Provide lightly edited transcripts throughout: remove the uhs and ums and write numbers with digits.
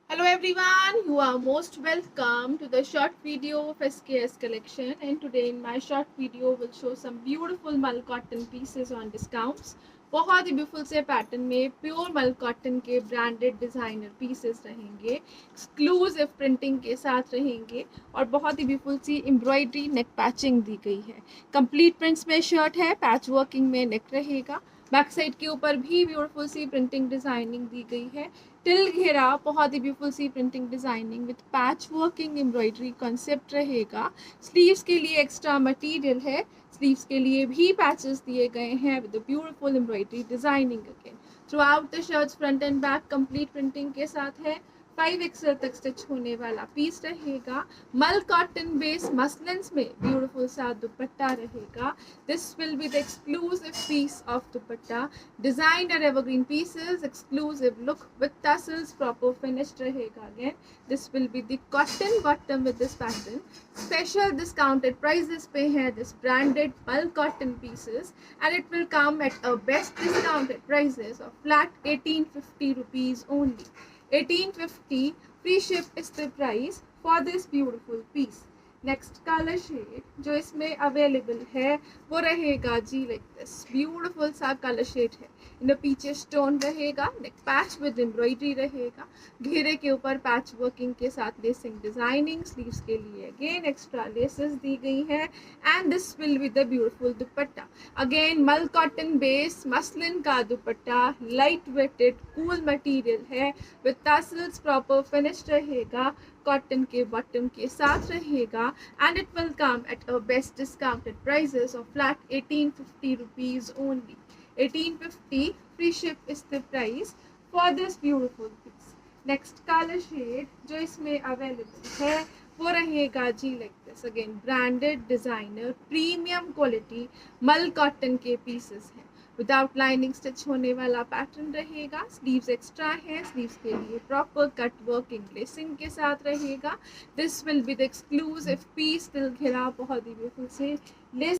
Hello everyone, you are most welcome to the short video of SKS collection, and today in my short video will show some beautiful मल cotton pieces on discounts. बहुत ही beautiful से pattern में pure mul cotton के branded designer pieces रहेंगे, exclusive printing के साथ रहेंगे और बहुत ही ब्यूटीफुल सी एम्ब्रॉयडरी नेक पैचिंग दी गई है। कंप्लीट प्रिंट्स में शर्ट है, पैच वर्किंग में नेक रहेगा, बैक साइड के ऊपर भी ब्यूटीफुल सी प्रिंटिंग डिजाइनिंग दी गई है। टिल घेरा बहुत ही ब्यूटीफुल सी printing designing with patch working embroidery concept रहेगा। स्लीव्स के लिए एक्स्ट्रा मटेरियल है, स्लीव्स के लिए भी पैचेस दिए गए हैं with beautiful embroidery designing again. Through out the shirts front and back complete printing के साथ है। 5 XL तक स्टिच होने वाला पीस रहेगा। मल कॉटन बेस मसलिन्स में ब्यूटीफुल सा दुपट्टा रहेगा। This will be the exclusive piece of dupatta, designer evergreen pieces, exclusive look with tassels, proper finish रहेगा again. This will be the cotton bottom with this pattern. Special discounted prices पे है this branded mul cotton pieces and it will come at a best discounted prices of flat 1850 rupees only. 1850 free ship is the price for this beautiful piece. Next colour shade जो इसमें available है वो रहेगा जी like this beautiful सा colour shade है। इन पीछे स्टोन रहेगा, नेक पैच विद एम्ब्रॉयडरी रहेगा, घेरे के ऊपर पैच वर्किंग के साथ लेसिंग डिजाइनिंग, स्लीव्स के लिए अगेन एक्स्ट्रा लेसेस दी गई है and this will with the beautiful dupatta. Again मल कॉटन बेस मसलिन का dupatta, light weighted cool material है विद टसल्स, प्रॉपर फिनिश रहेगा, कॉटन के बॉटम के साथ रहेगा and it will come at a best discounted prices of flat 1850 rupees only. 1850 free ship is the price for this beautiful piece. Next color shade जो इसमें available है वो रहेगा जी like this again branded designer premium quality mul cotton के pieces हैं। Without lining stitch होने वाला पैटर्न रहेगा। स्लीव्स एक्स्ट्रा है, स्लीव्स के लिए प्रॉपर कट वर्किंग लेसिंग के साथ रहेगा। This will be the exclusive piece, दिल घिरा बहुत ही ब्यूटीफुल से लेस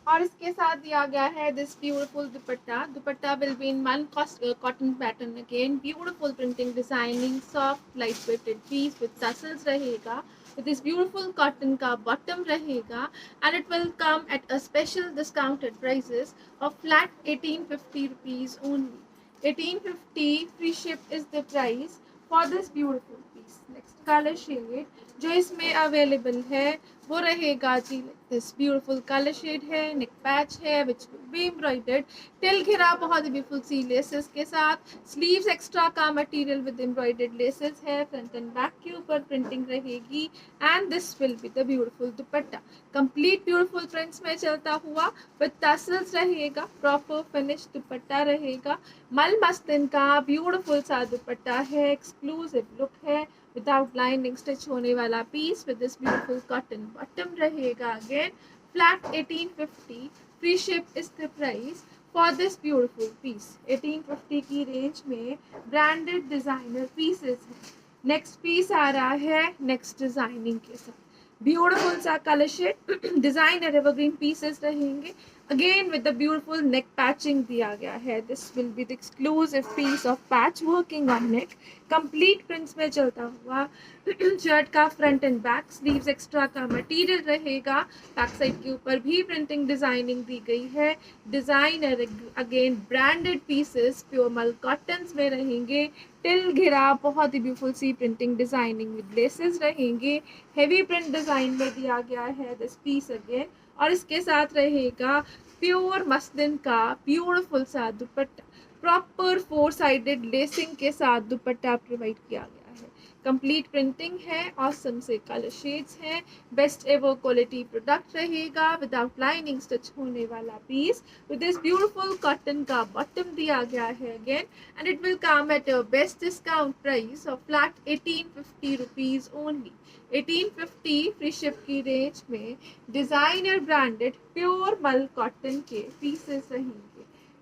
और इसके साथ दिया गया है this beautiful dupatta. Dupatta will be in one cotton pattern again, beautiful printing designing, soft light weighted piece with tassels रहेगा, with this beautiful cotton का bottom रहेगा and it will come at a special discounted prices of flat 1850 rupees only. 1850 free ship is the price for this beautiful piece. Next color shade जो इसमें available है वो रहेगा जी this beautiful colour shade है, neck patch है which will B embroidered, till घिरा बहुत ही ब्यूटीफुल सी लेसेस के साथ, स्लीव्स एक्स्ट्रा का मटेरियल विद एम्ब्रॉयडर्ड लेसेस है, फ्रंट एंड बैक के ऊपर प्रिंटिंग रहेगी and this will be the beautiful dupatta. Complete beautiful prints में चलता हुआ विद टसल्स रहेगा, प्रॉपर फिनिश दुपट्टा रहेगा। मल मस्लिन का ब्यूटीफुल सा दुपट्टा है, एक्सक्लूसिव लुक है, विदाउट लाइनिंग स्टिच होने वाला piece with this beautiful cotton bottom रहेगा again. Flat 1850 free ship is the price for this beautiful piece. 1850 की रेंज में ब्रांडेड डिजाइनर पीसेस हैं। नेक्स्ट पीस आ रहा है नेक्स्ट डिजाइनिंग के साथ, ब्यूटीफुल सा colour shade, designer evergreen pieces रहेंगे again with the beautiful neck patching दिया गया है। This will be the exclusive piece of patch working on neck, complete prints में चलता हुआ शर्ट का front and back, sleeves extra का मटेरियल रहेगा, बैक साइड के ऊपर भी प्रिंटिंग डिजाइनिंग दी गई है। Designer again branded pieces pure mul cottons में रहेंगे, टिल घिरा बहुत ही ब्यूटीफुल सी प्रिंटिंग डिजाइनिंग विद लेसेस रहेंगे, हेवी प्रिंट डिजाइन में दिया गया है दिस पीस अगेन और इसके साथ रहेगा प्योर मसलिन का ब्यूटीफुल सा दुपट्टा, प्रॉपर 4 साइडेड लेसिंग के साथ दुपट्टा प्रोवाइड किया गया है। कंप्लीट प्रिंटिंग है, ऑसम से कलर शेड्स हैं, बेस्ट एवर क्वालिटी प्रोडक्ट रहेगा, विदाउट लाइनिंग स्टिच होने वाला piece with this beautiful cotton का बॉटम दिया गया है again and it will come at a best discount price of flat 1850 rupees only. 1850 free ship की range में designer branded pure mul cotton के पीसेस रहेंगे।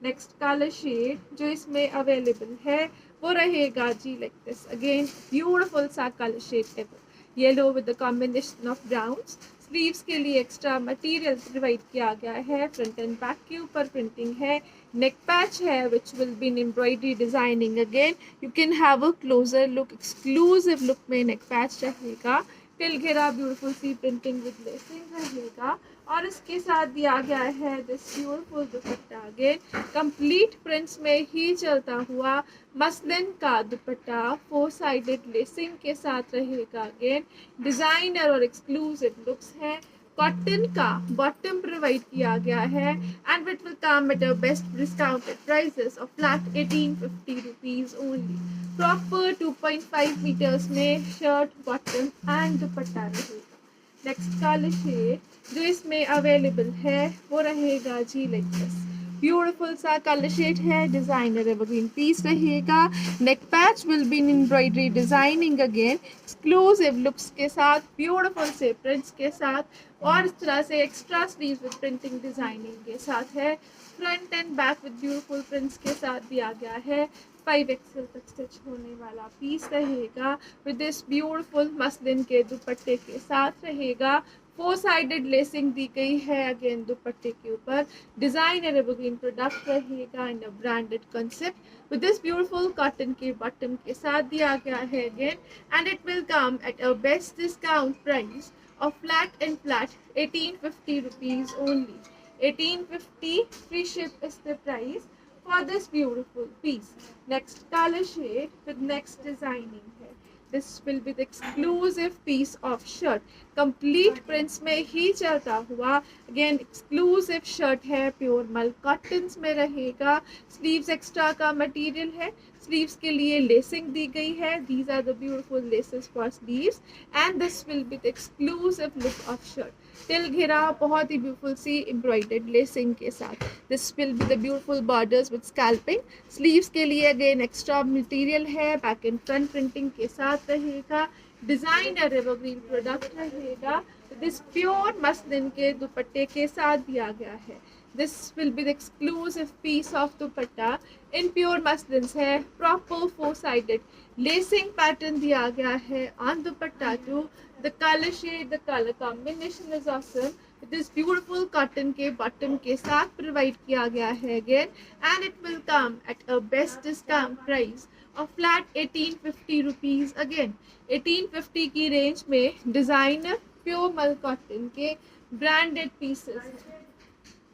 नेक्स्ट कलर शेड जो इसमें अवेलेबल है वो रहेगा जी लाइक दिस अगेन ब्यूटीफुल सा colour shade ever, yellow with the combination of browns, sleeves के लिए एक्स्ट्रा मटेरियल प्रोवाइड किया गया है, फ्रंट एंड बैक के ऊपर प्रिंटिंग है, नेक पैच है which will be in embroidery designing again. You can have a closer look, exclusive look में नेक पैच रहेगा, टिल घेरा ब्यूटीफुल सी प्रिंटिंग विद लेसिंग रहेगा और इसके साथ दिया गया है this beautiful dupatta again complete prints में ही चलता हुआ मसलिन का दुपट्टा 4 साइडेड लेसिंग के साथ रहेगा. अगेन डिजाइनर और एक्सक्लूसिव लुक्स है. कॉटन का बॉटम प्रोवाइड किया गया है and it will come at a best discounted prices of flat 1850 rupees only. Proper 2.5 metres में शर्ट बॉटम एंड दुपट्टा रहेगा. नेक्स्ट कलर शेड जो इसमें अवेलेबल है वो रहेगा जी लाइक दिस. ब्यूटीफुल सा कलर शेड है, डिजाइनर एवरग्रीन पीस रहेगा. Neck patch will be in embroidery designing again exclusive looks के साथ, ब्यूटीफुल से प्रिंट्स के साथ और इस तरह से extra sleeves with printing designing के साथ है. Front and back with beautiful prints के साथ दिया गया है. 5XL तक स्टिच होने वाला पीस रहेगा विद दिस ब्यूटीफुल मसलिन के दुपट्टे के साथ रहेगा. 4 साइडेड लेसिंग दी गई है अगेन दुपट्टे के ऊपर. डिजाइनर एवरग्रीन प्रोडक्ट रहेगा in a branded concept with this beautiful cotton के बॉटम के साथ दिया गया है again and it will come at a best discount price of flat and flat 1850 rupees only. 1850 free ship is the price for this beautiful piece. Next color shade with next designing है. This will be the exclusive piece of shirt. Complete prints में ही चलता हुआ again exclusive shirt है, pure मल cottons में रहेगा. Sleeves extra का material है. Sleeves के लिए लेसिंग दी गई है. These are the beautiful laces for sleeves and this will be the exclusive look of shirt. Till घेरा बहुत ही ब्यूटीफुल सी एम्ब्रॉयडर्ड लेसिंग के साथ. This will be the beautiful borders with scalloping. Sleeves के लिए अगेन एक्स्ट्रा मटेरियल है, back and front printing के साथ रहेगा. डिजाइनर एवरग्रीन प्रोडक्ट रहेगा. दिस प्योर मसलिन के दुपट्टे के साथ दिया गया है. This will be the exclusive piece of dupatta in pure muslins है. Proper 4-sided lacing pattern दिया गया है on dupatta too. The color shade, the color combination is awesome. This beautiful cotton के bottom के साथ provide किया गया है again and it will come at a best discount price of flat 1850 rupees again. 1850 की range में designer pure मल cotton के branded pieces.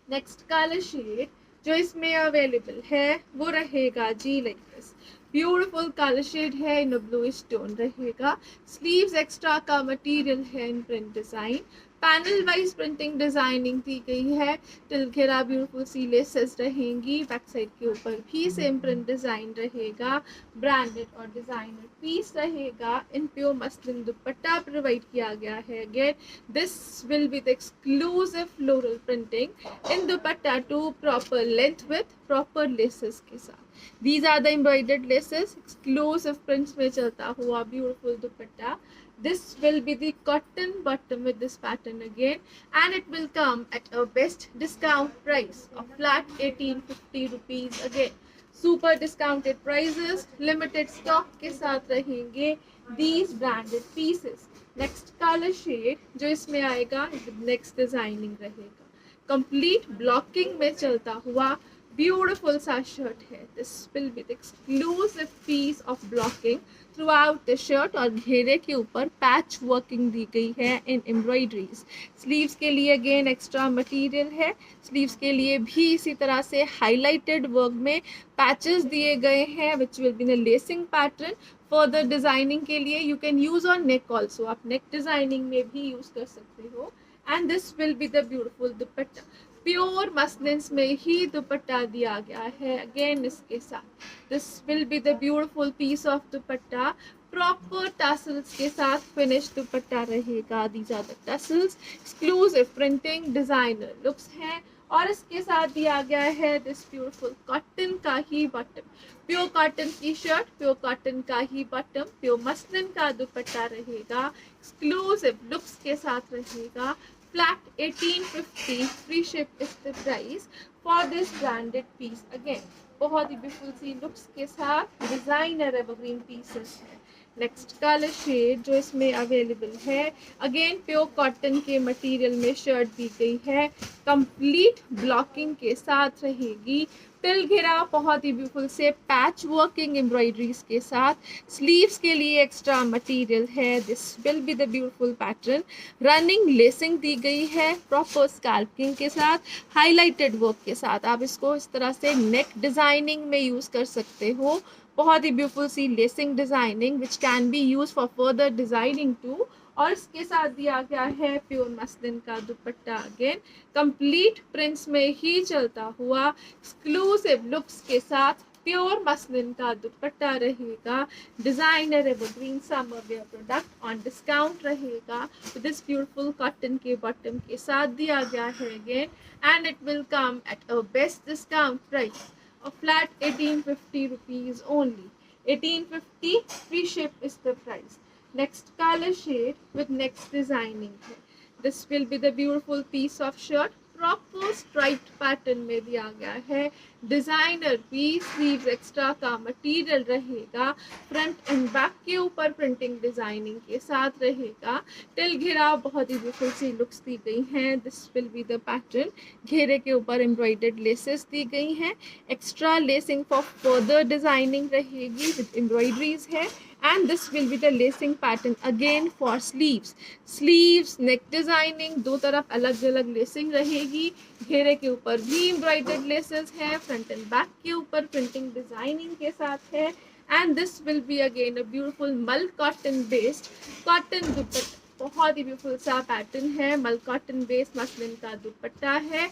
Next colour shade जो इसमें अवेलेबल है वो रहेगा जी like this. Beautiful colour shade है, इन ब्लूइश टोन रहेगा. स्लीव्स एक्स्ट्रा का मटेरियल है in print design. Panel wise printing designing दी गई है. टिल घेरा ब्यूटीफुल सी लेसेस रहेंगी. बैक साइड के ऊपर भी सेम प्रिंट डिजाइन रहेगा. ब्रांडेड और डिजाइनर पीस रहेगा. In pure muslin dupatta provide किया गया है. Again this will be the exclusive floral printing in dupatta to proper length with proper laces के साथ. These are the embroidered laces, exclusive prints में चलता हुआ beautiful dupatta. This will be the cotton bottom with this pattern again and it will come at a best discount price of flat 1850 rupees again. Super discounted prices, limited stock के साथ रहेंगे these branded pieces. Next color shade जो इसमें आएगा next designing रहेगा. Complete blocking में चलता हुआ ब्यूटीफुल सा शर्ट है. This will be the exclusive piece of blocking throughout the shirt और घेरे के ऊपर पैच वर्किंग दी गई है इन एम्ब्रॉयडरीज. स्लीव्स के लिए अगेन एक्स्ट्रा मटेरियल है. स्लीव्स के लिए भी इसी तरह से हाईलाइटेड वर्क में पैचेस दिए गए हैं which will be the lacing pattern. Further designing के लिए you can use on neck also, आप नेक डिजाइनिंग में भी यूज कर सकते हो. And this will be the beautiful dupatta. Pure muslins में ही दुपट्टा दिया गया है अगेन इसके साथ. This will be the beautiful piece of dupatta. Proper tassels के साथ फिनिश दुपट्टा रहेगा. These are the tassels. Exclusive printing designer looks हैं और इसके साथ दिया गया है दिस ब्यूटीफुल कॉटन का ही बॉटम. प्योर कॉटन की शर्ट, प्योर कॉटन का ही बॉटम, प्योर मसलिन का दुपट्टा रहेगा. एक्सक्लूसिव लुक्स के साथ रहेगा. Flat 1850 free ship is the price for this branded piece again. बहुत ही ब्यूटीफुल सी लुक्स के साथ डिजाइनर एवरग्रीन पीसेस है. नेक्स्ट कलर शेड जो इसमें अवेलेबल है, अगेन प्योर कॉटन के मटेरियल में शर्ट दी गई है, कंप्लीट ब्लॉकिंग के साथ रहेगी, टिल घेरा बहुत ही ब्यूटीफुल से पैच वर्किंग एम्ब्रॉयडरीज के साथ, स्लीव्स के लिए एक्स्ट्रा मटेरियल है, this will be the beautiful pattern, running lacing दी गई है प्रॉपर स्कैल्पिंग के साथ, हाईलाइटेड वर्क के साथ, आप इसको इस तरह से नेक डिजाइनिंग में यूज कर सकते हो, बहुत ही ब्यूटीफुल सी lacing designing which can be use for further designing too, और इसके साथ दिया गया है प्योर मसलिन का दुपट्टा, अगेन कंप्लीट प्रिंट्स में ही चलता हुआ एक्सक्लूसिव लुक्स के साथ प्योर मसलिन का दुपट्टा रहेगा, designer evergreen summer wear product on discount रहेगा विद दिस ब्यूटीफुल कॉटन के बॉटम के साथ दिया गया है again, and it will come at a best discount price a flat 1850 rupees only. 1850 free ship is the price. Next color shade with next designing है. This will be the beautiful piece of shirt. Proper striped pattern में दिया गया है, designer piece, sleeves extra का material रहेगा, front and back के ऊपर printing designing के साथ रहेगा, टिल घेरा बहुत ही ब्यूटीफुल सी लुक्स दी गई हैं, this will be the pattern, घेरे के ऊपर एम्ब्रॉयडर्ड लेसेस दी गई हैं, extra lacing for further designing रहेगी विद एम्ब्रॉयडरीज है, and this will be the lacing pattern again for sleeves neck designing, दो तरफ अलग अलग लेसिंग रहेगी, घेरे के ऊपर भी एम्ब्रॉयडर्ड लेसेस है, फ्रंट एंड बैक के ऊपर प्रिंटिंग डिजाइनिंग के साथ है, and this will be again a beautiful मल कॉटन बेस्ड कॉटन दुपट्टा, बहुत ही ब्यूटीफुल सा पैटर्न है, मल कॉटन बेस्ड मसलिन का दुपट्टा है,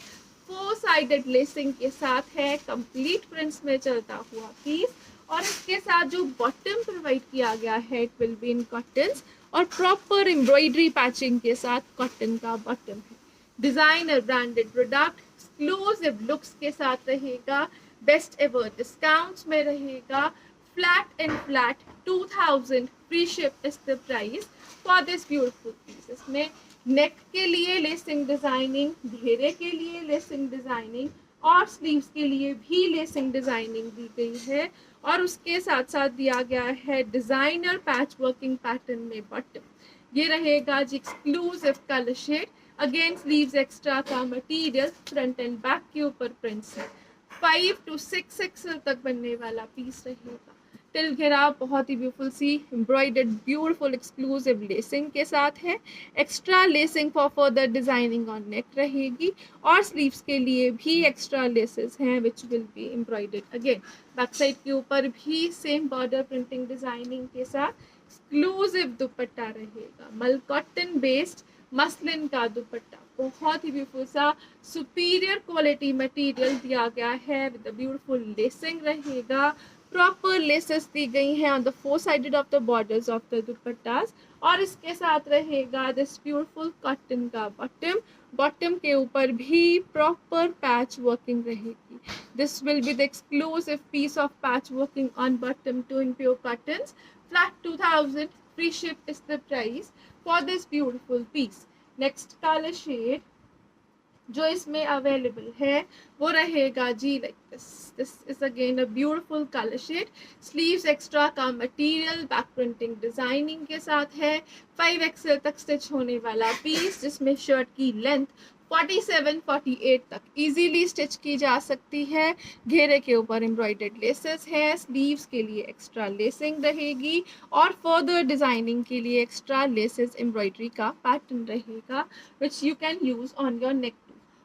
4 साइडेड लेसिंग के साथ है, कंप्लीट प्रिंट्स में चलता हुआ पीस, और इसके साथ जो बॉटम प्रोवाइड किया गया है it will be in cottons और प्रॉपर एम्ब्रॉयडरी पैचिंग के साथ कॉटन का बॉटम है, designer branded product exclusive looks के साथ रहेगा, बेस्ट एवर डिस्काउंट्स में रहेगा, flat and flat 2000 free ship is the price for this beautiful piece. इसमें नेक के लिए लेसिंग डिजाइनिंग, घेरे के लिए लेसिंग डिजाइनिंग और स्लीव्स के लिए भी लेसिंग डिजाइनिंग दी गई है, और उसके साथ साथ दिया गया है डिजाइनर पैच वर्किंग पैटर्न में बॉटम, ये रहेगा जी exclusive colour shade, again sleeves extra का मटेरियल, फ्रंट एंड बैक के ऊपर प्रिंट्स है, 5 to 6 एक्सेल तक बनने वाला पीस रहेगा, टिल घेरा बहुत ही ब्यूटीफुल सी एम्ब्रॉयडर्ड ब्यूटीफुल एक्सक्लूसिव लेसिंग के साथ है, extra lacing for further designing on नेक रहेगी, और स्लीव्स के लिए भी एक्स्ट्रा लेसेस हैं which will B embroidered, again back side के ऊपर भी सेम बॉर्डर प्रिंटिंग डिजाइनिंग के साथ एक्सक्लूसिव दुपट्टा रहेगा, मल कॉटन बेस्ड मसलिन का दुपट्टा, बहुत ही ब्यूटीफुल सा सुपीरियर क्वालिटी मटेरियल दिया गया है विद ब्यूटीफुल लेसिंग रहेगा, प्रॉपर लेसेस दी गई हैं on the 4 sided of the borders of the dupattas, और इसके साथ रहेगा दिस ब्यूटीफुल कॉटन का बॉटम, बॉटम के ऊपर भी प्रॉपर पैच वर्किंग रहेगी, this will be the exclusive piece of patch working on bottom too in pure cottons, flat 2000 free ship is the price for this beautiful piece. Next colour shade जो इसमें available है वो रहेगा जी like this is again a beautiful colour shade, sleeves extra का material, back printing designing के साथ है, 5 एक्सेल तक स्टिच होने वाला पीस जिसमें शर्ट की लेंथ 47-48 तक इजीली स्टिच की जा सकती है, घेरे के ऊपर एम्ब्रॉयडर्ड लेसेस है, स्लीव्स के लिए एक्स्ट्रा लेसिंग रहेगी, और फर्दर डिजाइनिंग के लिए एक्स्ट्रा लेसेस एम्ब्रॉयडरी का पैटर्न रहेगा which you can use on your neck,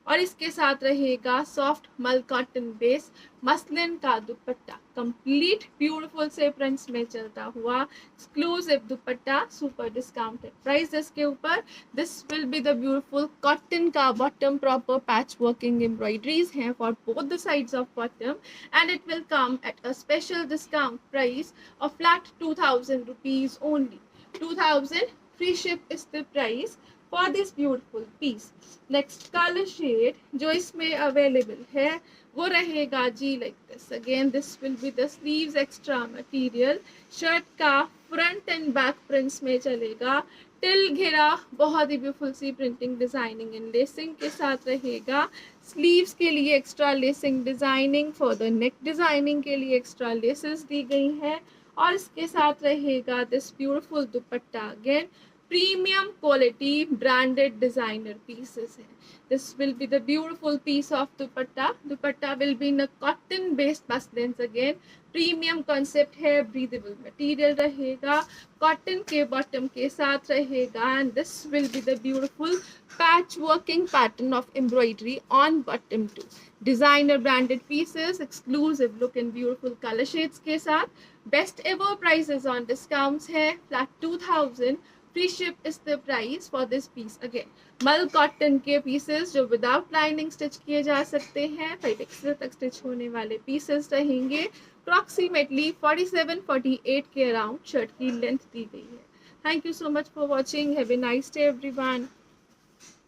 और इसके साथ रहेगा सॉफ्ट मल कॉटन बेस मसलिन का दुपट्टा, कंप्लीट ब्यूटीफुल से प्रिंट्स में चलता हुआ exclusive dupatta, super discounted prices के ऊपर, this will be the beautiful cotton का bottom, proper patch working embroideries हैं for both the sides of bottom, and it will come at a special discount price of flat 2000 rupees only, 2000 free ship is the price for this beautiful piece। next color shade जो इसमें available है वो रहेगा जी like this, again this will be the sleeves extra material, shirt का front and back prints में चलेगा, टिल घेरा बहुत ही ब्यूटीफुल सी प्रिंटिंग डिजाइनिंग एंड लेसिंग के साथ रहेगा, स्लीव्स के लिए extra lacing designing, for the neck designing के लिए एक्स्ट्रा लेसेस दी गई हैं, और इसके साथ रहेगा this beautiful dupatta. Again premium quality branded designer pieces है। This will be the beautiful piece of dupatta. Dupatta will be in a cotton based muslins again. Premium concept है, ब्रीदेबल मटेरियल रहेगा, कॉटन के बॉटम के साथ रहेगा and this will be the beautiful patch working pattern of embroidery on bottom too. Designer branded pieces, exclusive look and beautiful colour shades के साथ। Best ever prices on discounts है, flat 2000। Free ship is the price for this piece. Again मल cotton के pieces जो without lining stitch किए जा सकते हैं, 5XL तक स्टिच होने वाले पीसेस रहेंगे। अप्रॉक्सीमेटली 47-48 के अराउंड शर्ट की लेंथ दी गई है। Thank you so much for watching. Have a nice day everyone.